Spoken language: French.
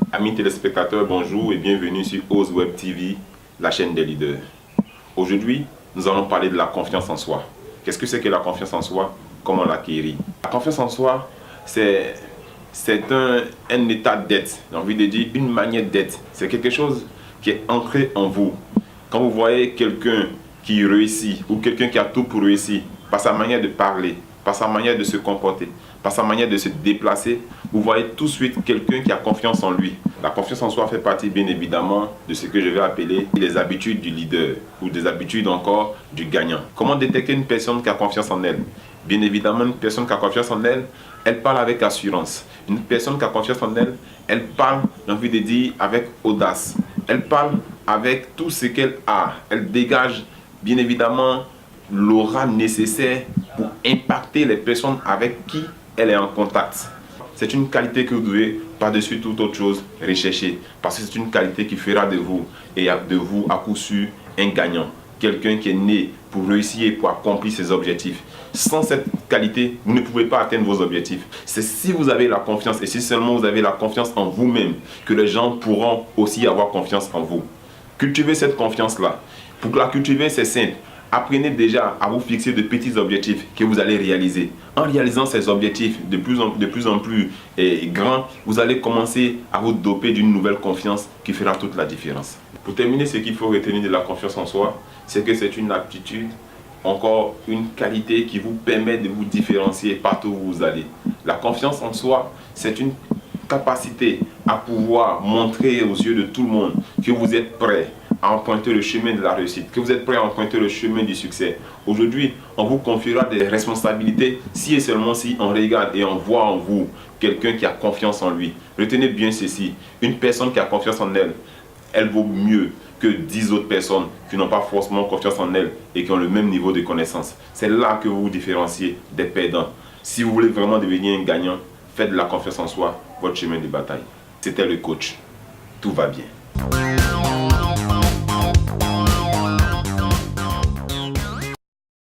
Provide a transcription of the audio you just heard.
Amis téléspectateurs, bonjour et bienvenue sur Ose Web TV, la chaîne des leaders. Aujourd'hui, nous allons parler de la confiance en soi. Qu'est-ce que c'est que la confiance en soi? Comment l'acquérir? La confiance en soi, c'est un état d'être, j'ai envie de dire une manière d'être. C'est quelque chose qui est ancré en vous. Quand vous voyez quelqu'un qui réussit ou quelqu'un qui a tout pour réussir, par sa manière de parler, par sa manière de se comporter, par sa manière de se déplacer, vous voyez tout de suite quelqu'un qui a confiance en lui. La confiance en soi fait partie bien évidemment de ce que je vais appeler les habitudes du leader ou des habitudes encore du gagnant. Comment détecter une personne qui a confiance en elle? Bien évidemment, une personne qui a confiance en elle, elle parle avec assurance. Une personne qui a confiance en elle, elle parle, j'ai envie de dire, avec audace. Elle parle avec tout ce qu'elle a. Elle dégage bien évidemment l'aura nécessaire pour impacter les personnes avec qui elle est en contact. C'est une qualité que vous devez, par-dessus toute autre chose, rechercher. Parce que c'est une qualité qui fera de vous, et de vous à coup sûr, un gagnant. Quelqu'un qui est né pour réussir et pour accomplir ses objectifs. Sans cette qualité, vous ne pouvez pas atteindre vos objectifs. C'est si vous avez la confiance, et si seulement vous avez la confiance en vous-même, que les gens pourront aussi avoir confiance en vous. Cultivez cette confiance-là. Pour la cultiver, c'est simple. Apprenez déjà à vous fixer de petits objectifs que vous allez réaliser. En réalisant ces objectifs de plus en plus grands, vous allez commencer à vous doper d'une nouvelle confiance qui fera toute la différence. Pour terminer, ce qu'il faut retenir de la confiance en soi, c'est que c'est une aptitude, encore une qualité qui vous permet de vous différencier partout où vous allez. La confiance en soi, c'est une capacité à pouvoir montrer aux yeux de tout le monde que vous êtes prêt à emprunter le chemin de la réussite, que vous êtes prêt à emprunter le chemin du succès. Aujourd'hui, on vous confiera des responsabilités si et seulement si on regarde et on voit en vous quelqu'un qui a confiance en lui. Retenez bien ceci, une personne qui a confiance en elle, elle vaut mieux que 10 autres personnes qui n'ont pas forcément confiance en elle et qui ont le même niveau de connaissance. C'est là que vous vous différenciez des perdants. Si vous voulez vraiment devenir un gagnant, faites de la confiance en soi votre chemin de bataille. C'était le coach. Tout va bien.